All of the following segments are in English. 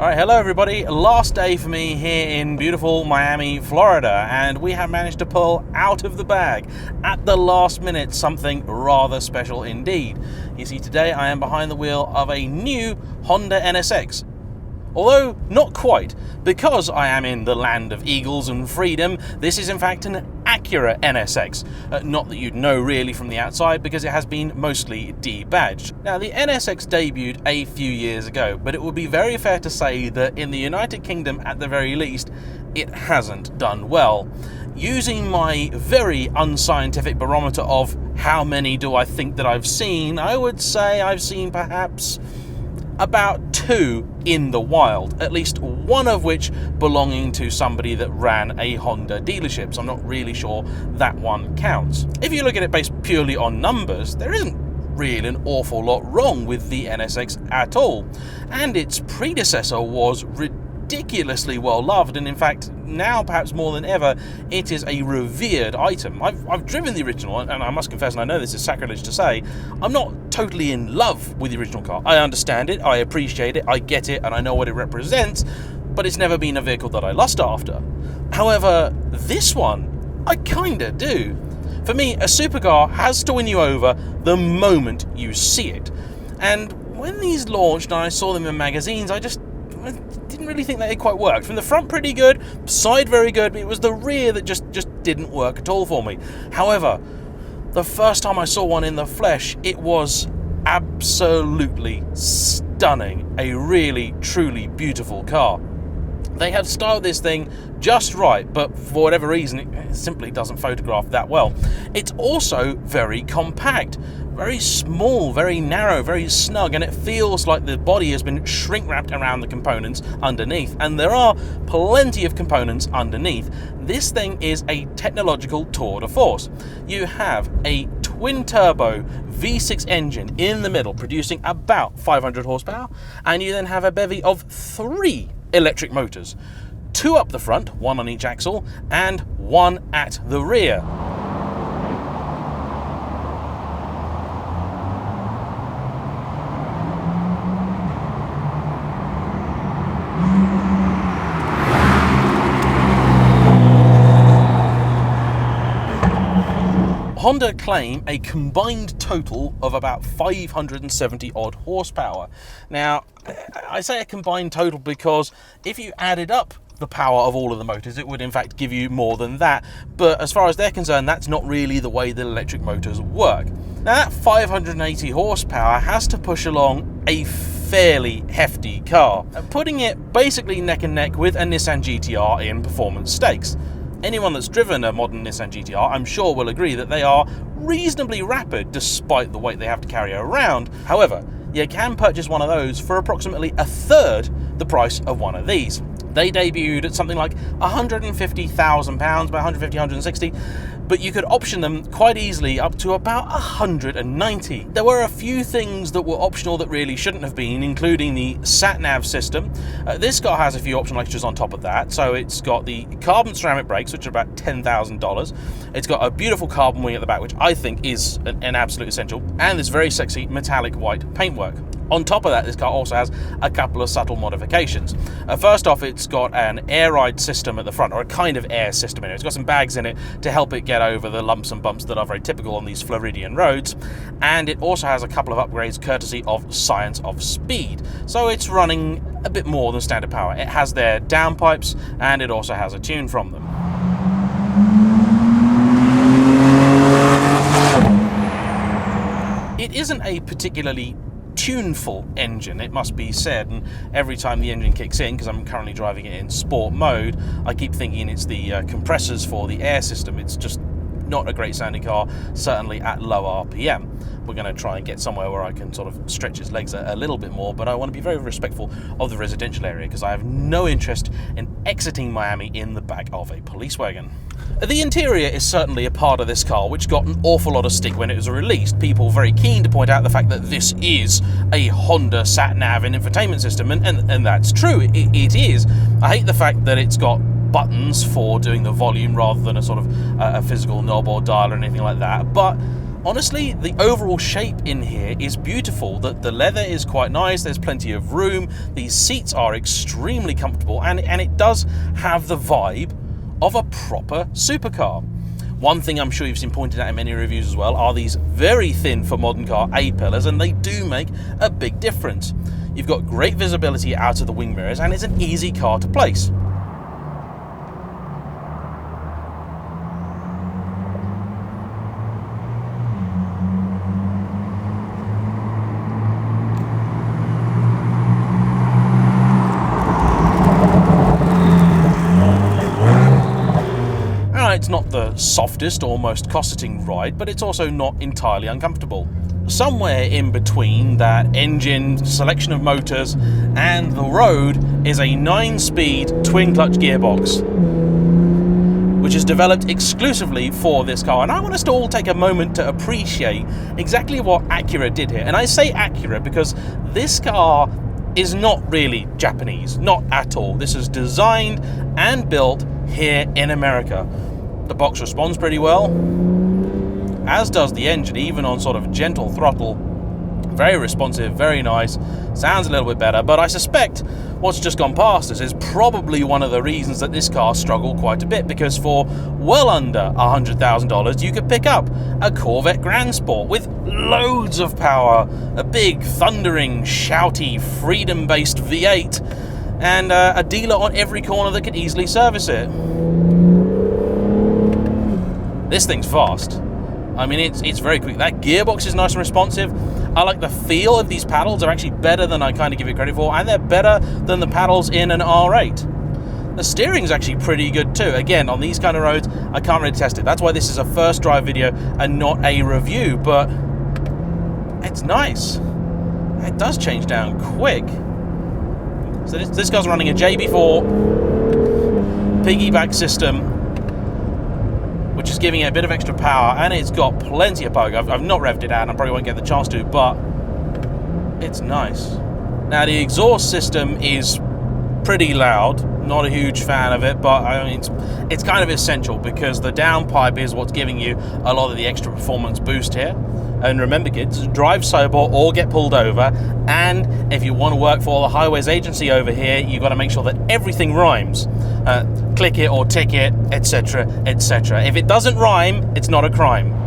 Alright, hello everybody. Last day for me here in beautiful Miami, Florida, and we have managed to pull out of the bag at the last minute something rather special indeed. You see, today I am behind the wheel of a new Honda NSX. Although not quite, because I am in the land of eagles and freedom, this is in fact an Acura NSX. Not that you'd know really from the outside, because it has been mostly debadged. Now, the NSX debuted a few years ago, but it would be very fair to say that in the United Kingdom, at the very least, it hasn't done well. Using my very unscientific barometer of how many do I think that I've seen, I would say I've seen perhaps about 2 in the wild, at least one of which belonging to somebody that ran a Honda dealership, so I'm not really sure that one counts. If you look at it based purely on numbers, there isn't really an awful lot wrong with the NSX at all, and its predecessor was ridiculously well loved, and in fact now perhaps more than ever it is a revered item. I've driven the original, and I must confess, and I know this is sacrilege to say, I'm not totally in love with the original car. I understand it, I appreciate it, I get it, and I know what it represents, but it's never been a vehicle that I lust after. However, this one I kinda do. For me, a supercar has to win you over the moment you see it, and when these launched and I saw them in magazines, I didn't really think that it quite worked. From the front, pretty good, side very good, but it was the rear that just didn't work at all for me. However, the first time I saw one in the flesh, it was absolutely stunning. A really, truly beautiful car. They have styled this thing just right, but for whatever reason, it simply doesn't photograph that well. It's also very compact, very small, very narrow, very snug, and it feels like the body has been shrink wrapped around the components underneath, and there are plenty of components underneath. This thing is a technological tour de force. You have a twin turbo V6 engine in the middle producing about 500 horsepower, and you then have a bevy of 3 electric motors, 2 up the front, 1 on each axle, and 1 at the rear. Honda claim a combined total of about 570 odd horsepower. Now, I say a combined total because if you added up the power of all of the motors, it would in fact give you more than that. But as far as they're concerned, that's not really the way that electric motors work. Now, that 580 horsepower has to push along a fairly hefty car, putting it basically neck and neck with a Nissan GT-R in performance stakes. Anyone that's driven a modern Nissan GT-R, I'm sure, will agree that they are reasonably rapid despite the weight they have to carry around. However, you can purchase one of those for approximately a third the price of one of these. They debuted at something like £150,000, about 150, 160, but you could option them quite easily up to about 190. There were a few things that were optional that really shouldn't have been, including the sat-nav system. This car has a few optional extras on top of that. So it's got the carbon ceramic brakes, which are about $10,000. It's got a beautiful carbon wing at the back, which I think is an absolute essential, and this very sexy metallic white paintwork. On top of that, this car also has a couple of subtle modifications. First off, it's got an air ride system at the front, or a kind of air system in it. It's got some bags in it to help it get over the lumps and bumps that are very typical on these Floridian roads. And it also has a couple of upgrades courtesy of Science of Speed. So it's running a bit more than standard power. It has their downpipes, and it also has a tune from them. It isn't a particularly tuneful engine, it must be said, and every time the engine kicks in, because I'm currently driving it in sport mode, I keep thinking it's the compressors for the air system. It's just not a great sounding car, certainly at low RPM. We're going to try and get somewhere where I can sort of stretch its legs a little bit more, but I want to be very respectful of the residential area because I have no interest in exiting Miami in the back of a police wagon. The interior is certainly a part of this car which got an awful lot of stick when it was released. People very keen to point out the fact that this is a Honda sat-nav and infotainment system, and that's true, it is. I hate the fact that it's got buttons for doing the volume rather than a sort of a physical knob or dial or anything like that, but honestly, the overall shape in here is beautiful. The leather is quite nice, there's plenty of room, these seats are extremely comfortable, and it does have the vibe of a proper supercar. One thing I'm sure you've seen pointed out in many reviews as well are these very thin for modern car A-pillars, and they do make a big difference. You've got great visibility out of the wing mirrors, and it's an easy car to place. It's not the softest or most cosseting ride, but it's also not entirely uncomfortable. Somewhere in between that engine, selection of motors, and the road is a 9-speed twin-clutch gearbox, which is developed exclusively for this car. And I want us to all take a moment to appreciate exactly what Acura did here. And I say Acura because this car is not really Japanese, not at all. This is designed and built here in America. The box responds pretty well, as does the engine, even on sort of gentle throttle. Very responsive, very nice, sounds a little bit better, but I suspect what's just gone past us is probably one of the reasons that this car struggled quite a bit, because for well under $100,000 you could pick up a Corvette Grand Sport with loads of power, a big, thundering, shouty, freedom-based V8, and a dealer on every corner that could easily service it. This thing's fast. I mean, it's very quick. That gearbox is nice and responsive. I like the feel of these paddles. Are actually better than I kind of give it credit for, and they're better than the paddles in an R8. The steering's actually pretty good too. Again, on these kind of roads, I can't really test it. That's why this is a first drive video and not a review, but it's nice. It does change down quick. So this car's running a JB4 piggyback system, which is giving it a bit of extra power, and it's got plenty of power. I've not revved it out, and I probably won't get the chance to, but it's nice. Now, the exhaust system is pretty loud. Not a huge fan of it, but I mean, it's kind of essential because the downpipe is what's giving you a lot of the extra performance boost here. And remember, kids, drive sober or get pulled over. And if you want to work for the highways agency over here, you've got to make sure that everything rhymes. Click it or tick it, etc., etc. If it doesn't rhyme, it's not a crime.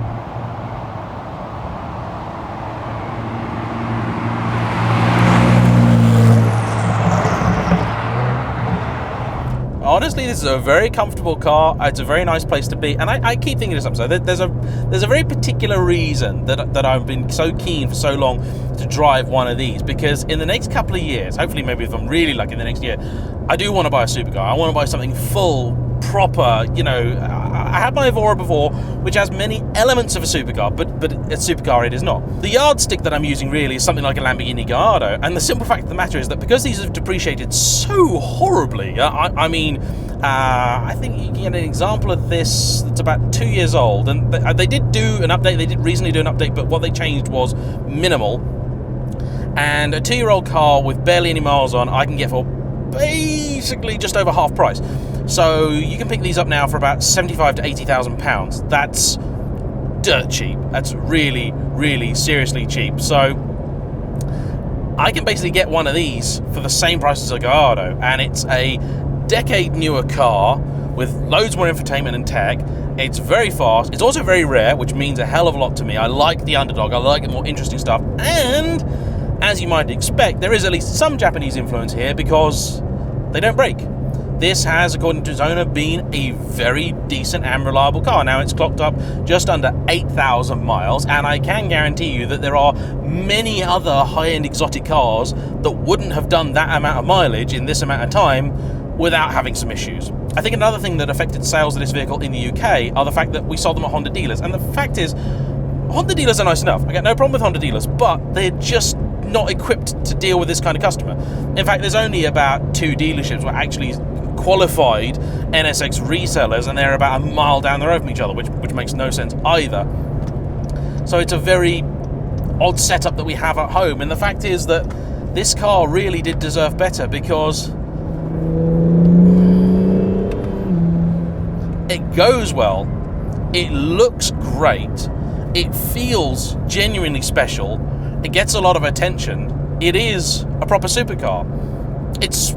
Honestly, this is a very comfortable car. It's a very nice place to be, and I keep thinking of something. So there's a very particular reason that I've been so keen for so long to drive one of these, because in the next couple of years, hopefully maybe if I'm really lucky in the next year, I do want to buy a supercar. I want to buy something full, proper, you know. I had my Evora before, which has many elements of a supercar, but a supercar it is not. The yardstick that I'm using really is something like a Lamborghini Gallardo, and the simple fact of the matter is that because these have depreciated so horribly, I mean, I think you can get an example of this that's about 2 years old, and they did do an update, they did recently do an update, but what they changed was minimal, and a 2-year-old car with barely any miles on, I can get for basically just over half price. So you can pick these up now for about £75,000 to £80,000. That's dirt cheap. That's really, really seriously cheap. So I can basically get one of these for the same price as a Gallardo, and it's a decade newer car with loads more infotainment and tech. It's very fast. It's also very rare, which means a hell of a lot to me. I like the underdog. I like the more interesting stuff. And as you might expect, there is at least some Japanese influence here because they don't break. This has, according to its owner, been a very decent and reliable car. Now, it's clocked up just under 8,000 miles, and I can guarantee you that there are many other high-end exotic cars that wouldn't have done that amount of mileage in this amount of time without having some issues. I think another thing that affected sales of this vehicle in the UK are the fact that we sold them at Honda dealers. And the fact is, Honda dealers are nice enough. I got no problem with Honda dealers, but they're just not equipped to deal with this kind of customer. In fact, there's only about 2 dealerships where actually qualified NSX resellers, and they're about a mile down the road from each other, which makes no sense either. So it's a very odd setup that we have at home, and the fact is that this car really did deserve better because it goes well, it looks great, It feels genuinely special. It gets a lot of attention. It is a proper supercar. It's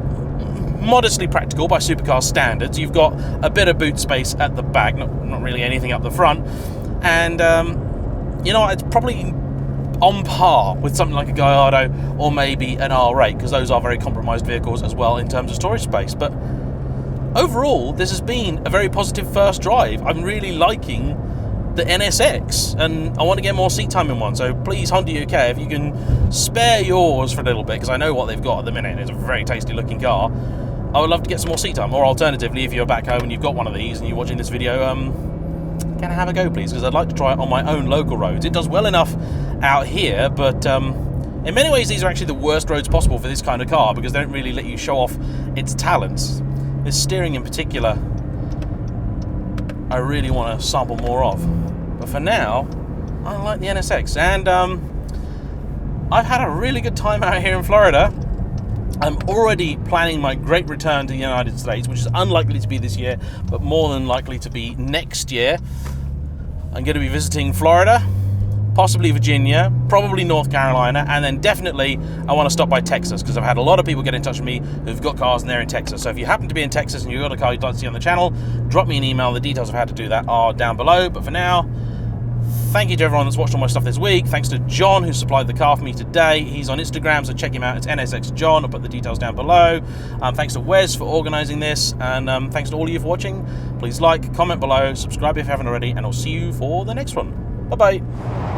modestly practical by supercar standards. You've got a bit of boot space at the back, not really anything up the front, and you know, it's probably on par with something like a Gallardo or maybe an R8, because those are very compromised vehicles as well in terms of storage space. But overall, this has been a very positive first drive. I'm really liking the NSX, and I want to get more seat time in one. So please, Honda UK, if you can spare yours for a little bit, because I know what they've got at the minute. It's a very tasty looking car. I would love to get some more seat time. Or alternatively, if you're back home and you've got one of these and you're watching this video, can I have a go, please? Because I'd like to try it on my own local roads. It does well enough out here, but in many ways these are actually the worst roads possible for this kind of car, because they don't really let you show off its talents. This steering in particular, I really want to sample more of. But for now, I like the NSX, and I've had a really good time out here in Florida. I'm already planning my great return to the United States, which is unlikely to be this year, but more than likely to be next year. I'm going to be visiting Florida, possibly Virginia, probably North Carolina, and then definitely I want to stop by Texas, because I've had a lot of people get in touch with me who've got cars and they're in Texas. So if you happen to be in Texas and you've got a car you'd like to see on the channel, drop me an email. The details of how to do that are down below. But for now, thank you to everyone that's watched all my stuff this week. Thanks to John, who supplied the car for me today. He's on Instagram, so check him out. It's NSX John. I'll put the details down below. Thanks to Wes for organising this, and thanks to all of you for watching. Please like, comment below, subscribe if you haven't already, and I'll see you for the next one. Bye-bye.